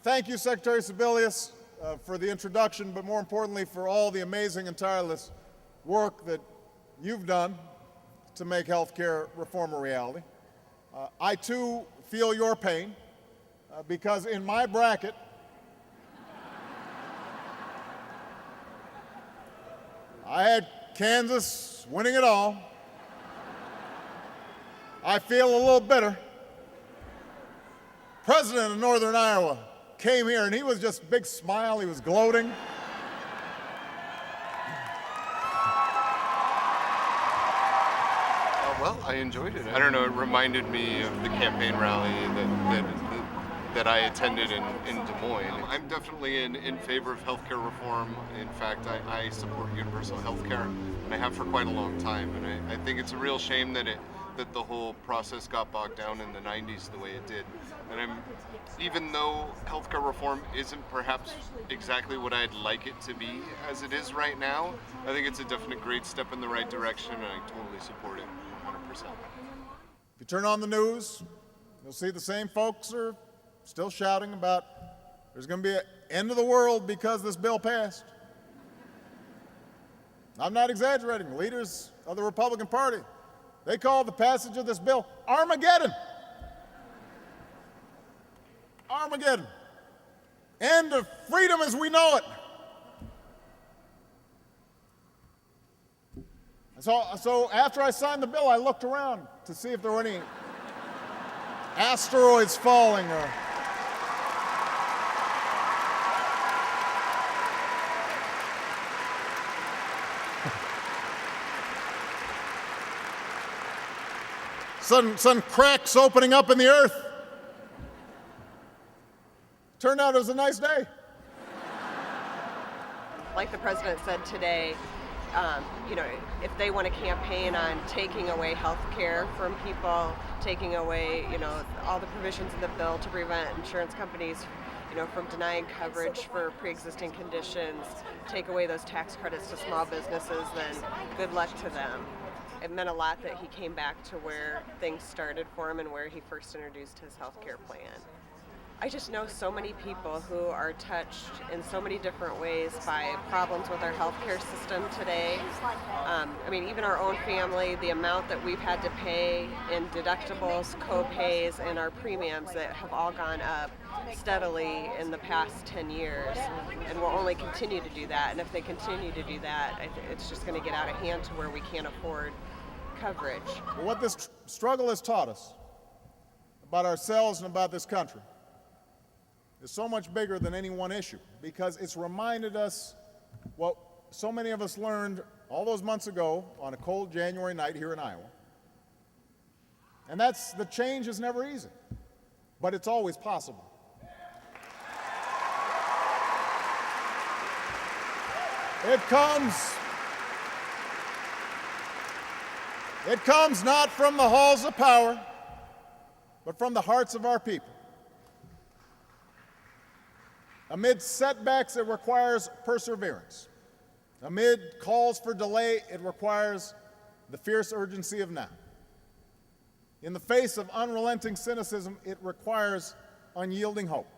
Thank you, Secretary Sebelius, for the introduction, but more importantly, for all the amazing and tireless work that you've done to make health care reform a reality. I, too, feel your pain, because in my bracket, I had Kansas winning it all. I feel a little bitter. President of Northern Iowa came here, and he was just a big smile. He was gloating. Well, I enjoyed it. I don't know, it reminded me of the campaign rally that I attended in Des Moines. I'm definitely in favor of healthcare reform. In fact, I support universal healthcare, and I have for quite a long time. And I think it's a real shame that the whole process got bogged down in the 90s the way it did. And even though healthcare reform isn't perhaps exactly what I'd like it to be as it is right now, I think it's a definite great step in the right direction, and I totally support it 100%. If you turn on the news, you'll see the same folks are still shouting about there's going to be an end of the world because this bill passed. I'm not exaggerating. Leaders of the Republican Party, they called the passage of this bill Armageddon. Armageddon. End of freedom as we know it. So after I signed the bill, I looked around to see if there were any asteroids falling or sudden cracks opening up in the earth. Turned out it was a nice day. Like the president said today, if they want to campaign on taking away health care from people, taking away, all the provisions in the bill to prevent insurance companies, from denying coverage for pre-existing conditions, take away those tax credits to small businesses, then good luck to them. It meant a lot that he came back to where things started for him and where he first introduced his health care plan. I just know so many people who are touched in so many different ways by problems with our healthcare system today. Even our own family, the amount that we've had to pay in deductibles, co-pays, and our premiums that have all gone up steadily in the past 10 years, and will only continue to do that. And if they continue to do that, it's just going to get out of hand to where we can't afford coverage. What this struggle has taught us about ourselves and about this country is so much bigger than any one issue, because it's reminded us what so many of us learned all those months ago on a cold January night here in Iowa. And that's the change is never easy, but it's always possible. It comes not from the halls of power, but from the hearts of our people. Amid setbacks, it requires perseverance. Amid calls for delay, it requires the fierce urgency of now. In the face of unrelenting cynicism, it requires unyielding hope.